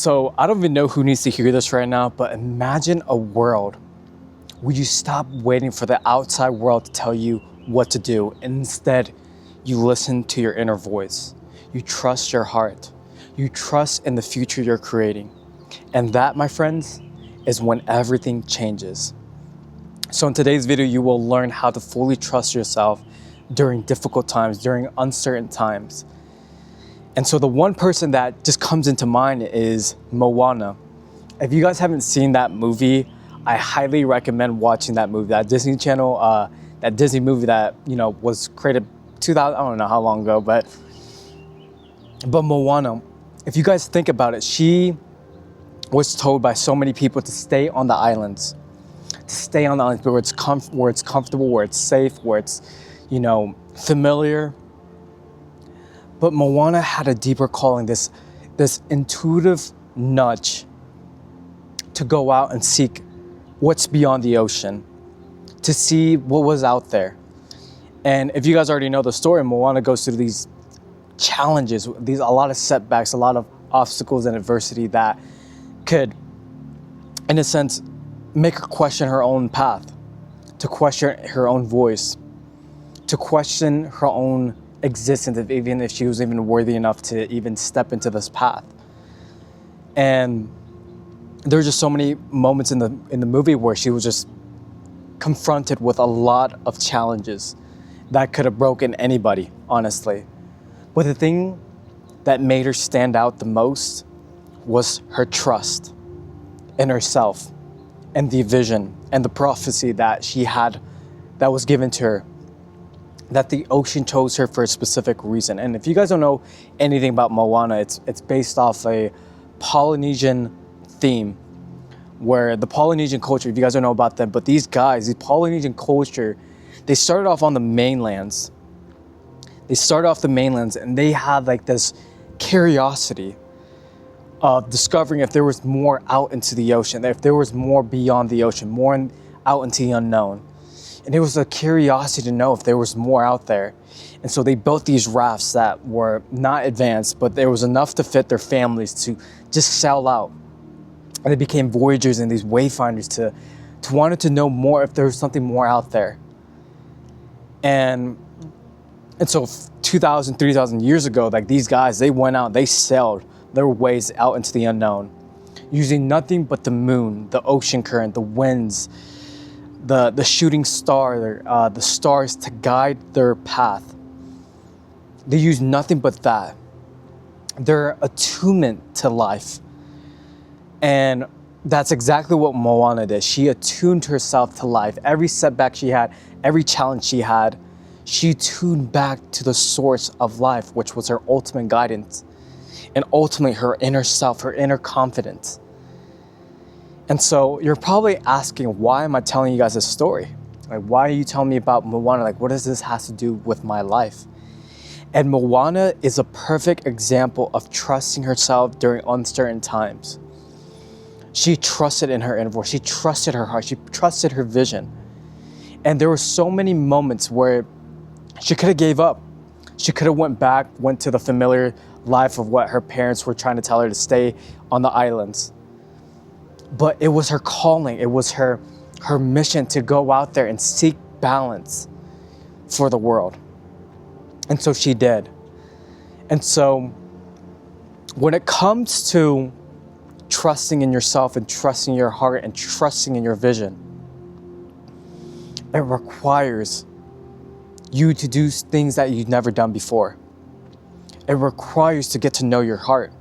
So I don't even know who needs to hear this right now, but imagine a world where you stop waiting for the outside world to tell you what to do. Instead, you listen to your inner voice. You trust your heart. You trust in the future you're creating. And that, my friends, is when everything changes. So in today's video, you will learn how to fully trust yourself during difficult times, during uncertain times. And so the one person that just comes into mind is Moana. If you guys haven't seen that movie, I highly recommend watching that movie. That Disney Channel, that Disney movie that was created 2000. I don't know how long ago, but Moana. If you guys think about it, she was told by so many people to stay on the islands, where it's comfortable, where it's safe, where it's familiar. But Moana had a deeper calling, this intuitive nudge to go out and seek what's beyond the ocean, to see what was out there. And if you guys already know the story, Moana goes through these challenges, a lot of setbacks, a lot of obstacles and adversity that could, in a sense, make her question her own path, to question her own voice, to question her own existence, even if she was even worthy enough to even step into this path. And there's just so many moments in the movie where she was just confronted with a lot of challenges that could have broken anybody, honestly. But the thing that made her stand out the most was her trust in herself and the vision and the prophecy that she had, that was given to her, that the ocean chose her for a specific reason. And if you guys don't know anything about Moana, it's based off a Polynesian theme, where the Polynesian culture, if you guys don't know about them, but these Polynesian culture, they started off on the mainlands. And they had like this curiosity of discovering if there was more out into the ocean, if there was more beyond the ocean, more out into the unknown. And it was a curiosity to know if there was more out there. And so they built these rafts that were not advanced, but there was enough to fit their families to just sail out. And they became voyagers and these wayfinders to wanted to know more if there was something more out there. And so 2,000, 3,000 years ago, like these guys, they went out, they sailed their ways out into the unknown, using nothing but the moon, the ocean current, the winds, the shooting star, the stars to guide their path. They use nothing but that. Their attunement to life. And that's exactly what Moana did. She attuned herself to life. Every setback she had, every challenge she had, she tuned back to the source of life, which was her ultimate guidance. And ultimately her inner self, her inner confidence. And so you're probably asking, why am I telling you guys this story? Like, why are you telling me about Moana? Like, what does this have to do with my life? And Moana is a perfect example of trusting herself during uncertain times. She trusted in her inner voice. She trusted her heart. She trusted her vision. And there were so many moments where she could have gave up. She could have went to the familiar life of what her parents were trying to tell her, to stay on the islands. But it was her calling, it was her mission to go out there and seek balance for the world. And so she did. And so when it comes to trusting in yourself and trusting your heart and trusting in your vision, it requires you to do things that you've never done before. It requires to get to know your heart,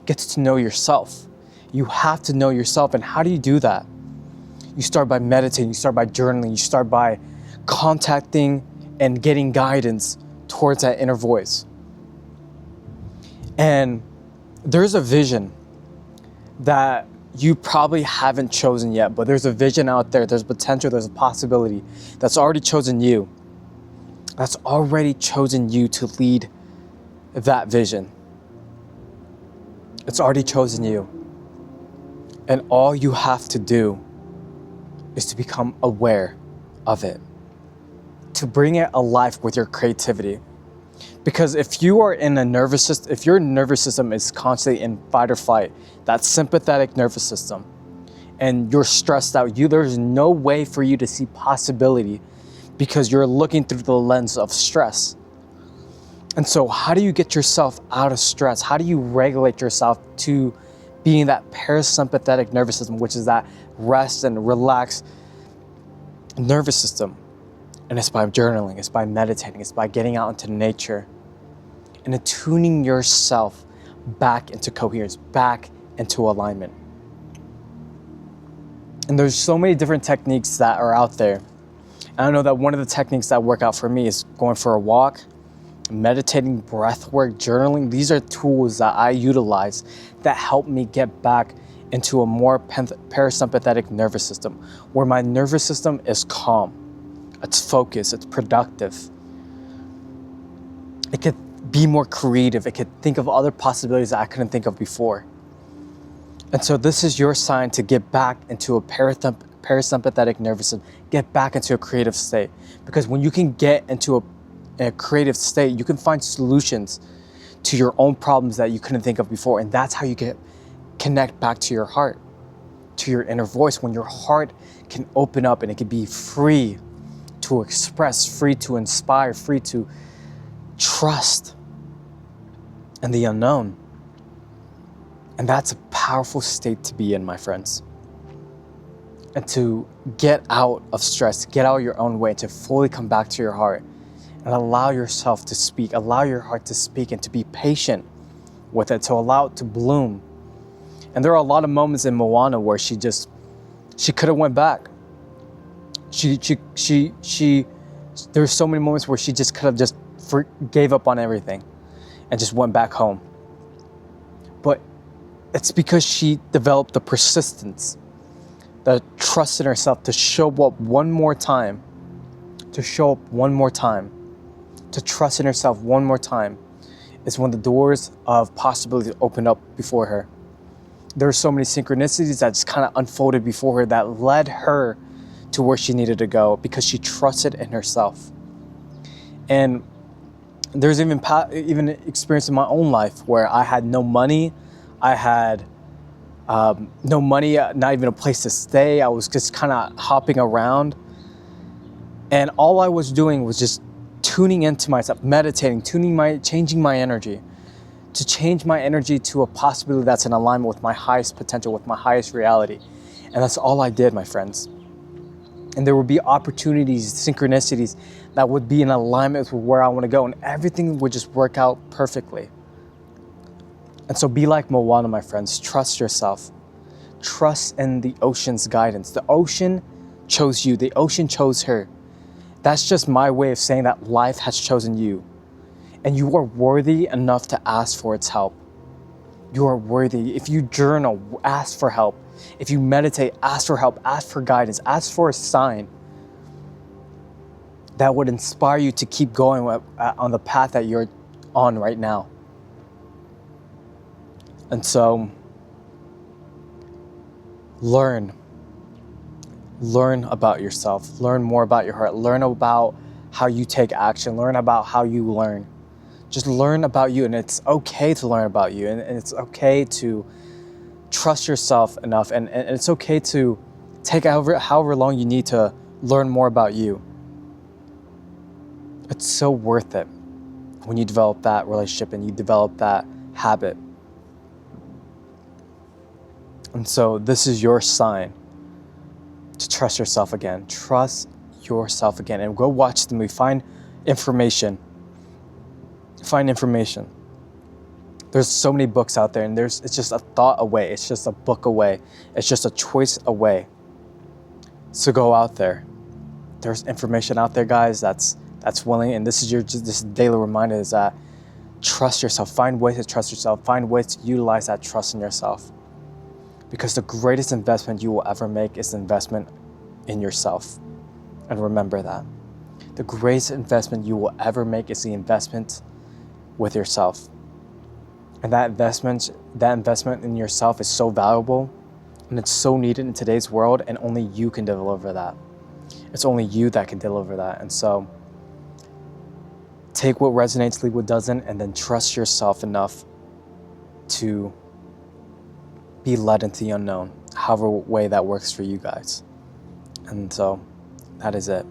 get to know yourself. You have to know yourself. And how do you do that? You start by meditating, you start by journaling, you start by contacting and getting guidance towards that inner voice. And there's a vision that you probably haven't chosen yet, but there's a vision out there, there's potential, there's a possibility that's already chosen you. That's already chosen you to lead that vision. It's already chosen you. And all you have to do is to become aware of it, to bring it alive with your creativity. Because if you are in a nervous system, if your nervous system is constantly in fight or flight, that sympathetic nervous system, and you're stressed out, there's no way for you to see possibility because you're looking through the lens of stress. And so how do you get yourself out of stress? How do you regulate yourself to being that parasympathetic nervous system, which is that rest and relaxed nervous system? And it's by journaling, it's by meditating, it's by getting out into nature and attuning yourself back into coherence, back into alignment. And there's so many different techniques that are out there. And I know that one of the techniques that work out for me is going for a walk, meditating, breath work, journaling. These are tools that I utilize that help me get back into a more parasympathetic nervous system, where my nervous system is calm, it's focused, it's productive. It could be more creative. It could think of other possibilities that I couldn't think of before. And so this is your sign to get back into a parasympathetic nervous system, get back into a creative state. Because when you can get into a creative state, you can find solutions to your own problems that you couldn't think of before. And that's how you connect back to your heart, to your inner voice, when your heart can open up and it can be free to express, free to inspire, free to trust in the unknown. And that's a powerful state to be in, my friends. And to get out of stress, get out your own way, to fully come back to your heart and allow yourself to speak, allow your heart to speak, and to be patient with it, to allow it to bloom. And there are a lot of moments in Moana where she could have went back. There's so many moments where she just could have just gave up on everything and just went back home. But it's because she developed the persistence, the trust in herself to show up one more time, to trust in herself one more time, is when the doors of possibility opened up before her. There were so many synchronicities that just kind of unfolded before her that led her to where she needed to go because she trusted in herself. And there's even experience in my own life where I had no money. I had no money, not even a place to stay. I was just kind of hopping around. And all I was doing was just tuning into myself, meditating, changing my energy, to change my energy to a possibility that's in alignment with my highest potential, with my highest reality. And that's all I did, my friends. And there would be opportunities, synchronicities that would be in alignment with where I want to go, and everything would just work out perfectly. And so be like Moana, my friends. Trust yourself. Trust in the ocean's guidance. The ocean chose you. The ocean chose her. That's just my way of saying that life has chosen you. And you are worthy enough to ask for its help. You are worthy. If you journal, ask for help. If you meditate, ask for help, ask for guidance, ask for a sign that would inspire you to keep going on the path that you're on right now. And so, learn about yourself, learn more about your heart, learn about how you take action, learn about how you learn. Just learn about you, and it's okay to learn about you, and it's okay to trust yourself enough, and it's okay to take however long you need to learn more about you. It's so worth it when you develop that relationship and you develop that habit. And so this is your sign to trust yourself again. Trust yourself again, and go watch the movie. Find information. There's so many books out there, and it's just a thought away. It's just a book away. It's just a choice away. So go out there. There's information out there, guys, that's willing, and this is daily reminder is that trust yourself. Find ways to trust yourself. Find ways to utilize that trust in yourself. Because the greatest investment you will ever make is the investment in yourself. And remember that. The greatest investment you will ever make is the investment with yourself. And that investment in yourself is so valuable, and it's so needed in today's world, and only you can deliver that. It's only you that can deliver that. And so take what resonates, leave what doesn't, and then trust yourself enough to be led into the unknown, however way that works for you guys. And so that is it.